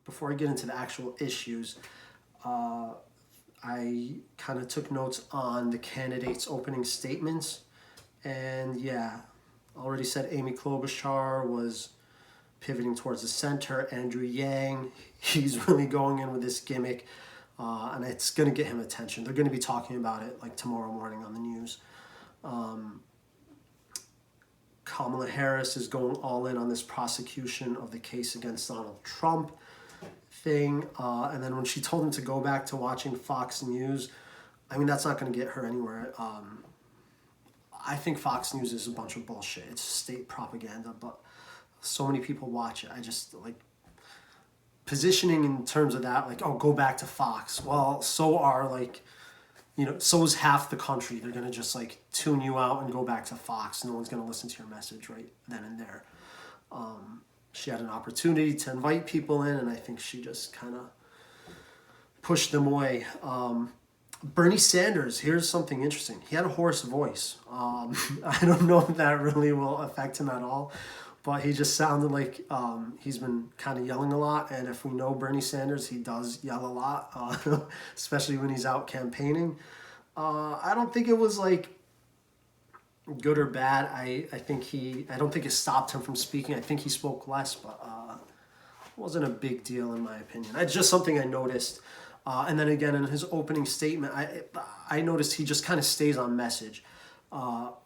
before I get into the actual issues, I kind of took notes on the candidates' opening statements. And yeah, already said Amy Klobuchar was pivoting towards the center. Andrew Yang, he's really going in with this gimmick, and it's going to get him attention. They're going to be talking about it like tomorrow morning on the news. Kamala Harris is going all in on this prosecution of the case against Donald Trump thing. And then when she told him to go back to watching Fox News, I mean, that's not going to get her anywhere. I think Fox News is a bunch of bullshit. It's state propaganda, but so many people watch it. I just like positioning in terms of that, like, oh, go back to Fox. Well, so are like, so is half the country. They're going to just like tune you out and go back to Fox. No one's going to listen to your message right then and there. She had an opportunity to invite people in, and I think she just kind of pushed them away. Bernie Sanders, here's something interesting. He had a hoarse voice. I don't know if that really will affect him at all, but he just sounded like he's been kind of yelling a lot. And if we know Bernie Sanders, he does yell a lot, especially when he's out campaigning. I don't think it was like good or bad. I don't think it stopped him from speaking. I think he spoke less, but it wasn't a big deal in my opinion. It's just something I noticed. And then again, in his opening statement, I noticed he just kind of stays on message,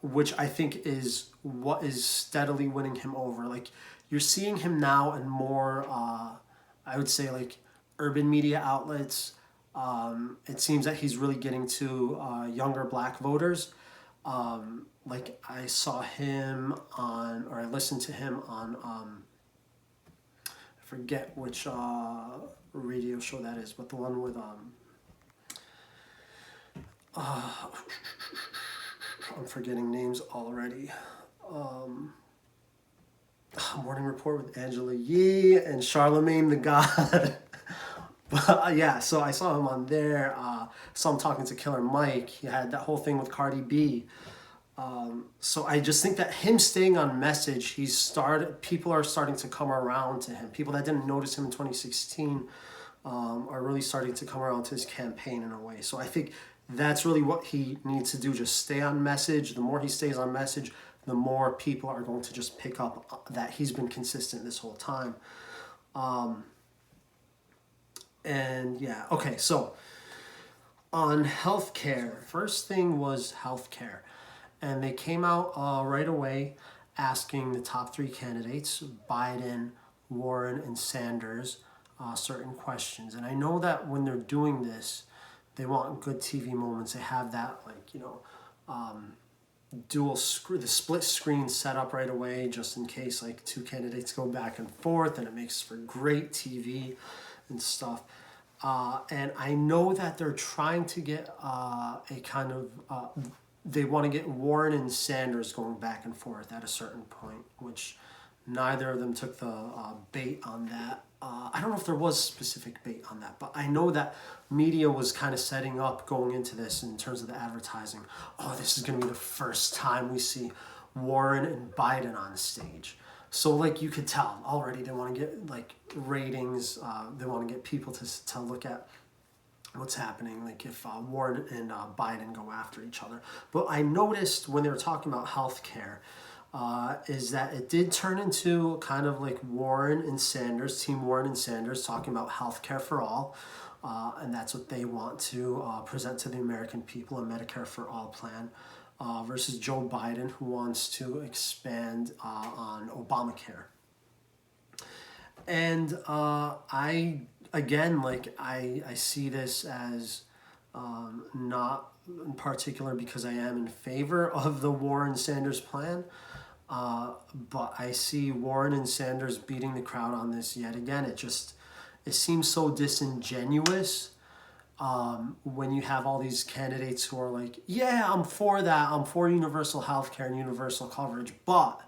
which I think is what is steadily winning him over. Like, you're seeing him now in more, I would say, like, urban media outlets. It seems that he's really getting to younger black voters. Like, I saw him on, or I listened to him on, I forget which radio show that is, but the one with I'm forgetting names already. Morning Report with Angela Yee and Charlemagne the God. But yeah, so I saw him on there. Saw him talking to Killer Mike. He had that whole thing with Cardi B. So I just think that him staying on message, people are starting to come around to him. People that didn't notice him in 2016 are really starting to come around to his campaign in a way. So I think that's really what he needs to do, just stay on message. The more he stays on message, the more people are going to just pick up that he's been consistent this whole time. And yeah, okay, so on healthcare, first thing was healthcare. And they came out right away asking the top three candidates, Biden, Warren, and Sanders, certain questions. And I know that when they're doing this, they want good TV moments. They have that, like, the split screen set up right away, just in case like two candidates go back and forth, and it makes for great TV and stuff. And I know that they're trying to get a kind of, they want to get Warren and Sanders going back and forth at a certain point, which neither of them took the bait on that. I don't know if there was specific bait on that, but I know that media was kind of setting up going into this in terms of the advertising. Oh, this is going to be the first time we see Warren and Biden on stage. So, like, you could tell already they want to get, like, ratings. They want to get people to look at what's happening, like if Warren and Biden go after each other. But I noticed when they were talking about healthcare, is that it did turn into kind of like Warren and Sanders, Team Warren and Sanders, talking about healthcare for all. And that's what they want to present to the American people, a Medicare for all plan, versus Joe Biden, who wants to expand on Obamacare. And I see this as not in particular because I am in favor of the Warren Sanders plan, but I see Warren and Sanders beating the crowd on this yet again. It seems so disingenuous when you have all these candidates who are like, yeah, I'm for that, I'm for universal health care and universal coverage, but,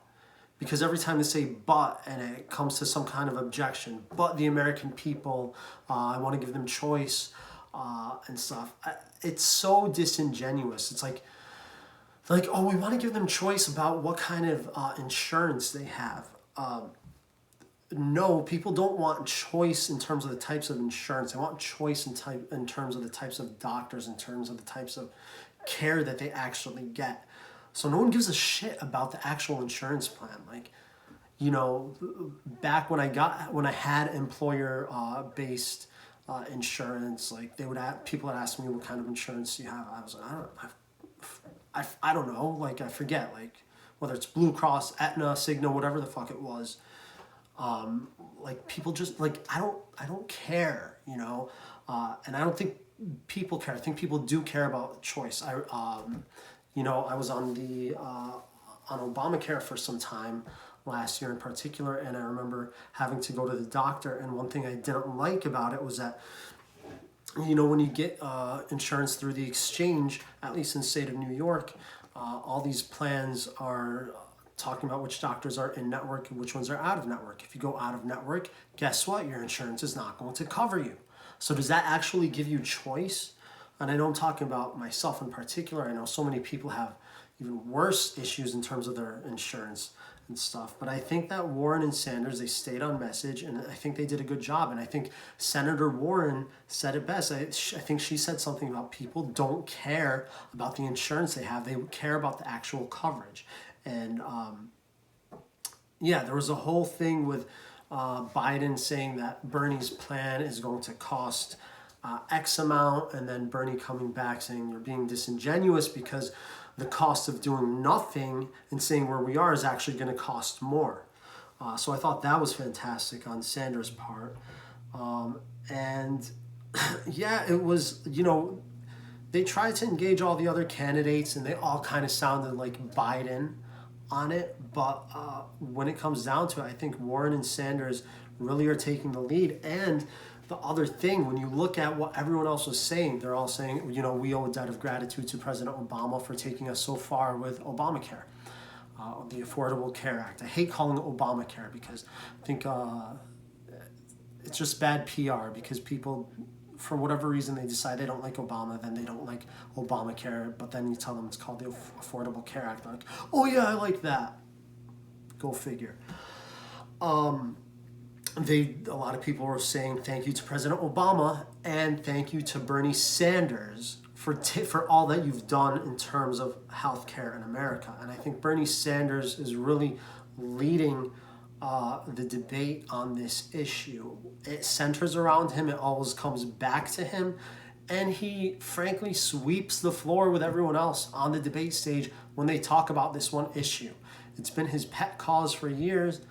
because every time they say but, and it comes to some kind of objection, but the American people, I want to give them choice and stuff. It's so disingenuous. It's like, oh, we want to give them choice about what kind of insurance they have. no, people don't want choice in terms of the types of insurance. They want choice in terms of the types of doctors, in terms of the types of care that they actually get. So no one gives a shit about the actual insurance plan. Like, you know, back when I had employer based insurance, like people would ask me, what kind of insurance do you have? I was like, I don't know, like I forget, like whether it's Blue Cross, Aetna, Cigna, whatever the fuck it was. Like people just like I don't care, you know, and I don't think people care. I think people do care about choice. You know, I was on Obamacare for some time last year in particular, and I remember having to go to the doctor. And one thing I didn't like about it was that, you know, when you get insurance through the exchange, at least in the state of New York, all these plans are talking about which doctors are in network and which ones are out of network. If you go out of network, guess what? Your insurance is not going to cover you. So does that actually give you choice? And I know I'm talking about myself in particular. I know so many people have even worse issues in terms of their insurance and stuff. But I think that Warren and Sanders, they stayed on message, and I think they did a good job. And I think Senator Warren said it best. I think she said something about people don't care about the insurance they have. They care about the actual coverage. And yeah, there was a whole thing with Biden saying that Bernie's plan is going to cost X amount, and then Bernie coming back saying you're being disingenuous because the cost of doing nothing and saying where we are is actually going to cost more. So I thought that was fantastic on Sanders' part. And yeah, it was, you know, they tried to engage all the other candidates and they all kind of sounded like Biden on it. But when it comes down to it, I think Warren and Sanders really are taking the lead. And the other thing, when you look at what everyone else was saying, they're all saying, you know, we owe a debt of gratitude to President Obama for taking us so far with Obamacare, the Affordable Care Act. I hate calling it Obamacare because I think it's just bad PR, because people, for whatever reason, they decide they don't like Obama, then they don't like Obamacare, but then you tell them it's called the Affordable Care Act. They're like, oh yeah, I like that. Go figure. A lot of people were saying thank you to President Obama and thank you to Bernie Sanders for all that you've done in terms of healthcare in America. And I think Bernie Sanders is really leading the debate on this issue. It centers around him. It always comes back to him. And he frankly sweeps the floor with everyone else on the debate stage when they talk about this one issue. It's been his pet cause for years,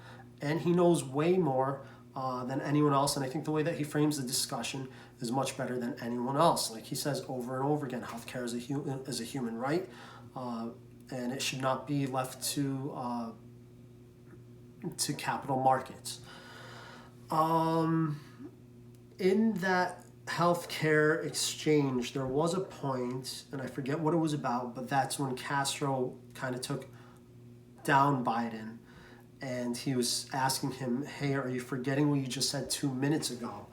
and he knows way more than anyone else. And I think the way that he frames the discussion is much better than anyone else. Like he says over and over again, healthcare is a human right, and it should not be left to capital markets. In that healthcare exchange, there was a point, and I forget what it was about, but that's when Castro kind of took down Biden. And he was asking him, hey, are you forgetting what you just said 2 minutes ago?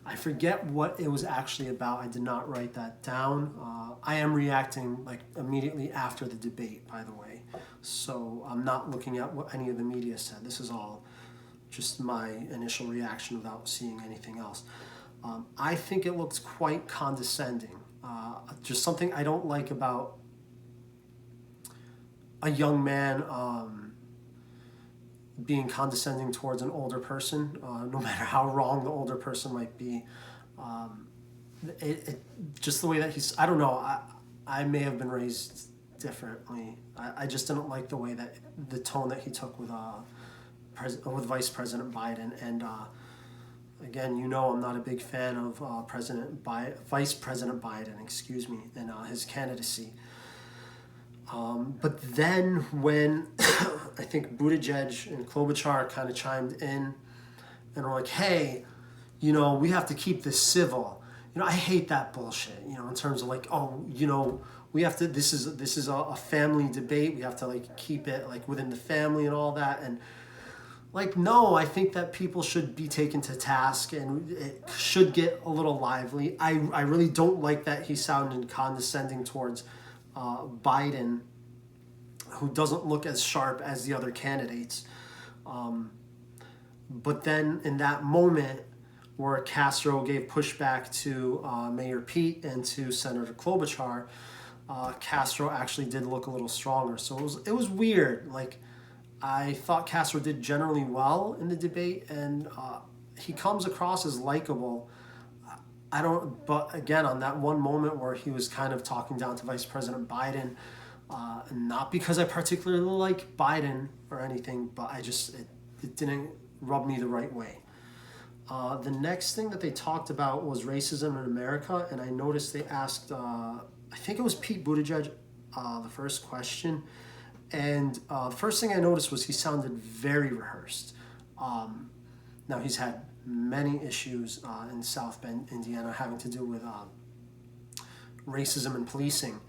I forget what it was actually about. I did not write that down. I am reacting like immediately after the debate, by the way. So I'm not looking at what any of the media said. This is all just my initial reaction without seeing anything else. I think it looks quite condescending. Just something I don't like about a young man being condescending towards an older person, no matter how wrong the older person might be. Just the way that he's, I don't know, I may have been raised differently. I just didn't like the way that, the tone that he took with Vice President Biden. And again, you know, I'm not a big fan of Vice President Biden, and his candidacy. But then when I think Buttigieg and Klobuchar kind of chimed in and were like, hey, you know, we have to keep this civil. You know, I hate that bullshit, you know, in terms of like, oh, you know, we have to, this is a family debate. We have to like keep it like within the family and all that. And like, no, I think that people should be taken to task and it should get a little lively. I really don't like that he sounded condescending towards Biden, who doesn't look as sharp as the other candidates. But then in that moment where Castro gave pushback to Mayor Pete and to Senator Klobuchar, Castro actually did look a little stronger. So it was weird. Like, I thought Castro did generally well in the debate, and he comes across as likable. But again, on that one moment where he was kind of talking down to Vice President Biden, not because I particularly like Biden or anything, but it didn't rub me the right way. The next thing that they talked about was racism in America, and I noticed they asked, I think it was Pete Buttigieg, the first question, and the first thing I noticed was he sounded very rehearsed. Now, he's had many issues in South Bend, Indiana, having to do with racism and policing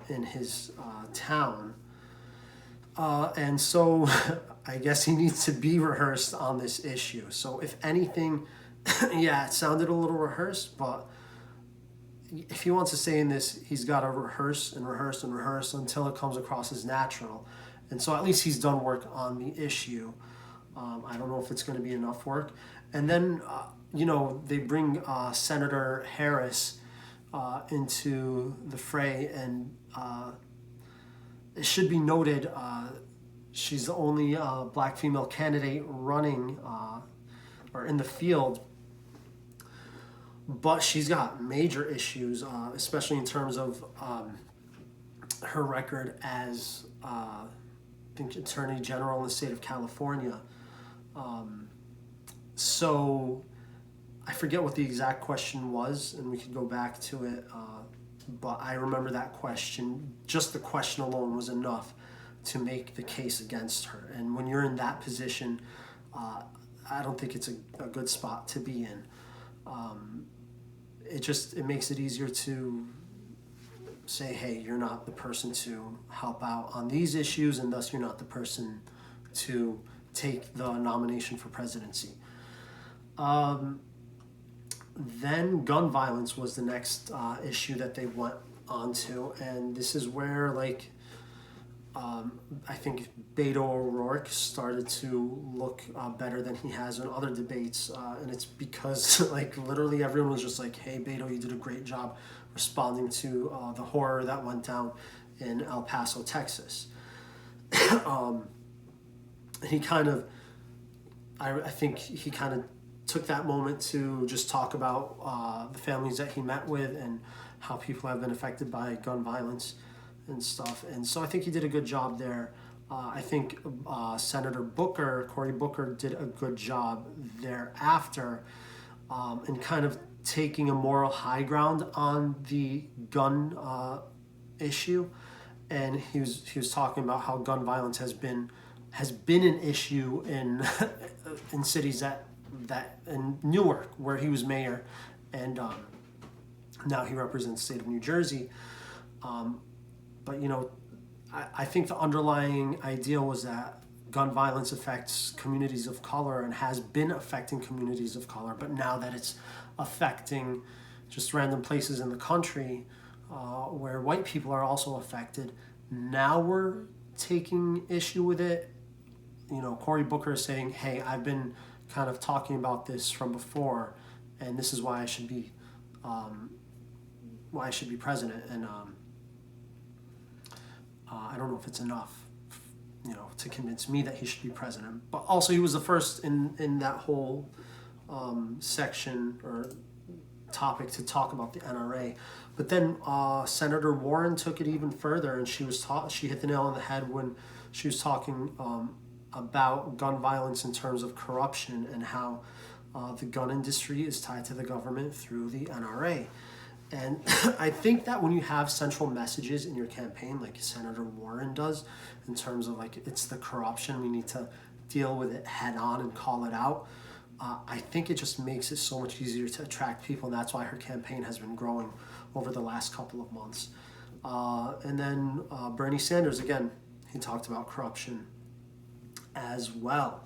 in his town. And so I guess he needs to be rehearsed on this issue. So if anything, yeah, it sounded a little rehearsed, but if he wants to say in this, he's got to rehearse and rehearse and rehearse until it comes across as natural. And so at least he's done work on the issue. I don't know if it's going to be enough work. And then, they bring Senator Harris into the fray, and it should be noted, she's the only black female candidate running or in the field, but she's got major issues, especially in terms of her record as I think Attorney General in the state of California. So I forget what the exact question was, and we could go back to it, but I remember that question. Just the question alone was enough to make the case against her. And when you're in that position, I don't think it's a good spot to be in. It makes it easier to say, hey, you're not the person to help out on these issues, and thus you're not the person to take the nomination for presidency. Then gun violence was the next issue that they went onto, and this is where I think Beto O'Rourke started to look better than he has in other debates, and it's because literally everyone was just like, hey, Beto, you did a great job responding to the horror that went down in El Paso, Texas. He kind of, I think he kind of took that moment to just talk about the families that he met with and how people have been affected by gun violence and stuff. And so I think he did a good job there. I think Senator Cory Booker, did a good job thereafter in kind of taking a moral high ground on the gun issue. And he was talking about how gun violence has been an issue in in cities that in Newark, where he was mayor, and now he represents the state of New Jersey. But I think the underlying idea was that gun violence affects communities of color and has been affecting communities of color, but now that it's affecting just random places in the country where white people are also affected, now we're taking issue with it. Cory Booker is saying, hey, I've been kind of talking about this from before, and this is why I should be president. And I don't know if it's enough, to convince me that he should be president. But also, he was the first in that whole section or topic to talk about the NRA. But then Senator Warren took it even further, and she hit the nail on the head when she was talking about gun violence in terms of corruption and how the gun industry is tied to the government through the NRA. And I think that when you have central messages in your campaign, like Senator Warren does, in terms of it's the corruption, we need to deal with it head on and call it out, I think it just makes it so much easier to attract people, and that's why her campaign has been growing over the last couple of months. And then Bernie Sanders, again, he talked about corruption as well.